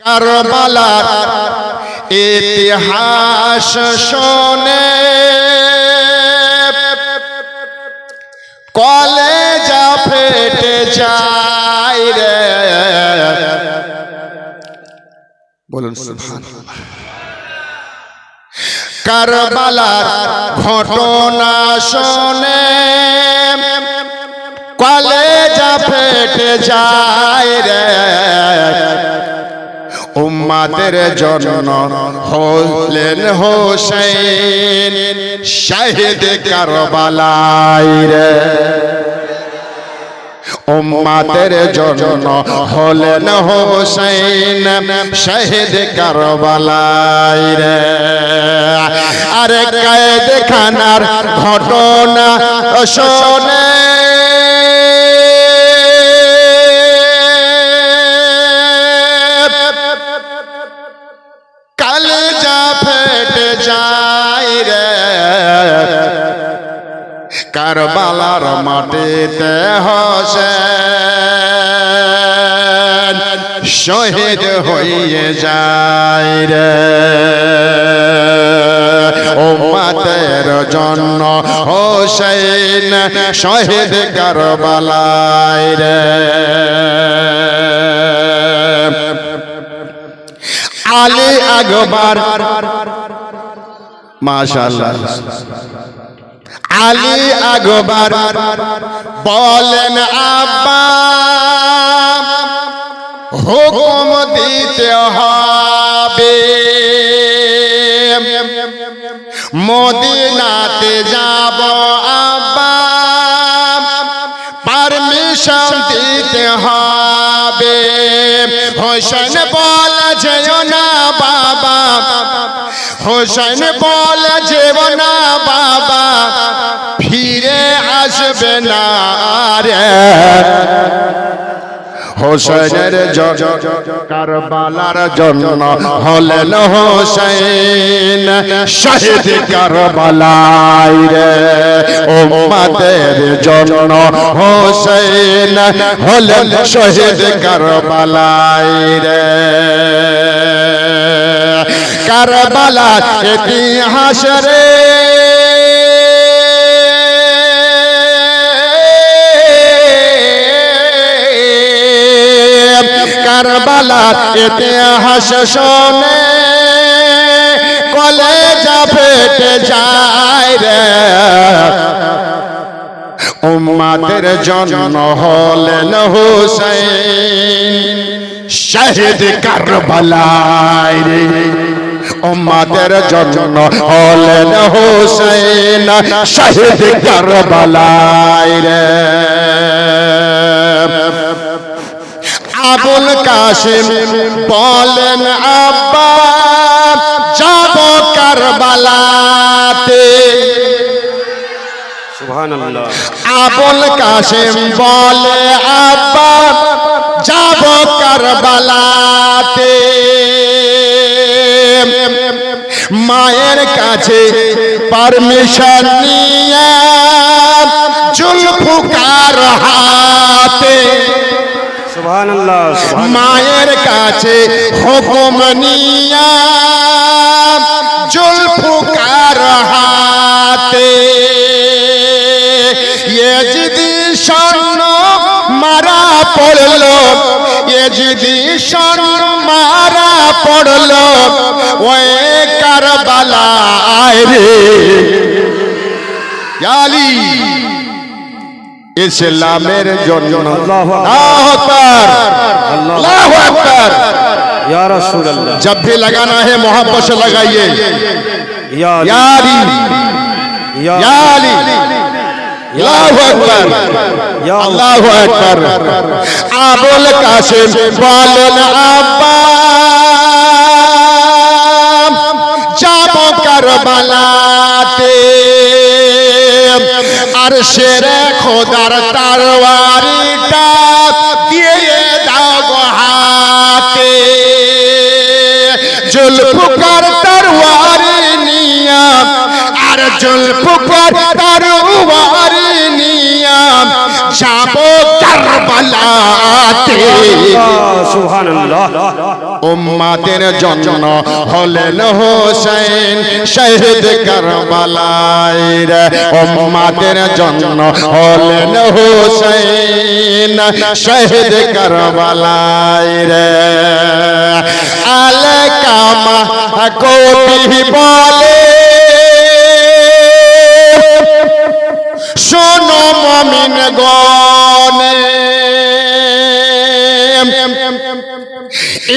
কারবালার ইতিহাস শোনে কলেজা ফেটে যায় রে। বলুন সুবহানাল্লাহ। কারবালার ঘটনা শোনে কলেজা ফেটে যায় রে। উম্মতের জন্য হলেন হোসেন শহীদ কারবালায় রে। উম্মতের জন্য হলেন হোসেন শহীদ কারবালায় রে। আরে কয়েদ খানার ঘটনা শোনে কলেজা ফেটে যায় রে। কারবালার মাটিতে হোসেন শহীদ হয়ে যায় রে। উম্মতের জন্য হোসেন শহীদ কারবালায় রে। আলী আকবর মাশাআল্লাহ। আলী আকবর বলেন আব্বা হুকুম দিতে হবে মদিনাতে যাব আব্বা পারমিশন দিতে হবে। হোসেন বলে যেও না বাবা, হোসেন বলে যেও না বাবা, ফিরে আসবে না রে। হোসেনের জন্য কারবালার জন্য হলেন হোসেন শহীদ কারবালায় রে। উম্মতের জন্য হোসেন হলেন শহীদ কারবালায় রে। কারবালার ইতিহাস রে কারবালার ইতিহাস শোনে কলেজা ফেটে যায় রে। উম্মতের জন্য হলেন হোসেন শহীদ কারবালায় রে। উম্মতের জন্য হলেন হোসেন শহীদ কারবালায় রে। আবুল কাসিম বলেন আব্বা যাব কারবালাতে। সুবহানাল্লাহ। আবুল কাসিম বলে আব্বা যাব কারবালাতে। মায়ের কাছে পারমিশন নিয়ে জুলফিকার হাতে। সুবহানাল্লাহ। মায়ের কাছে হুকুম নিয়া জুলফিকার হাতে। ইয়েজিদি স্বর্ণ মারা পড়লো, ইয়েজিদি স্বর্ণ মারা পড়লো ওই কারবালায় রে। আলী इस्लामेर जन्म अल्लाहु अकबर अल्लाहु अकबर या रसूल अल्लाह। जब भी लगाना है मोहब्बत से लगाइए या अली या अली। अल्लाहु अकबर अल्लाहु अकबर। अबुल कासिम बोलेन अब्बा जाबो करबलाते আর শেরে খোদার তরবারিটা দিয়ে দাও গো হাতে। জুলফিকার তরবারি নিয়া আর জুলফিকার তরবারি নিয়া যাব কারবালা সাথে সুবহানাল্লাহ। উম্মতের জন্য হলেন হোসেন শহীদ কারবালায় রে উম্মতের জন্য হলেন হোসেন শহীদ কারবালায় রে আলকামা কবি বলে শোনো মুমিন গণ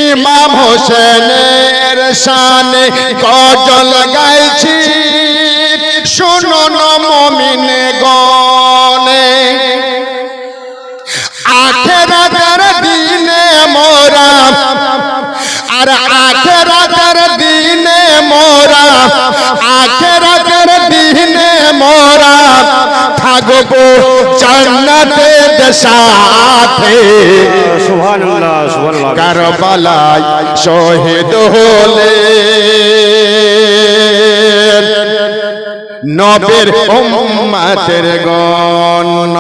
ইমাম হোসেনের শানে গজল গাইছি শোনো না মুমিন গণ আখিরাতের দিনে মোরা আর আখিরাতের দিনে মোরা আখিরাতের দিনে মোরা থাকবো জান্নাতের সাথে সুবহানাল্লাহ সুবহানাল্লাহ। কারবালায় শহীদ হলে নবীর উম্মতের গণ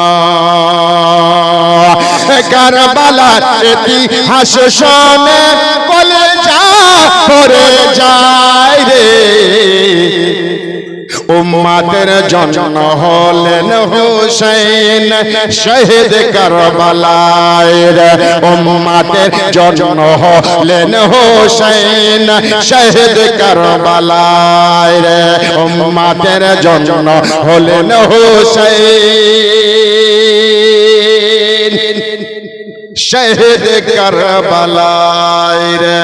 কারবালার ইতিহাস শুনে কলেজা ভরে যায় রে উম্মতের জন্য হলেন হোসেন শহীদ কারবালায় রে উম্মতের জন্য হলেন হোসেন শহীদ কারবালায় রে উম্মতের জন্য হলেন হোসেন শহীদ কারবালায় রে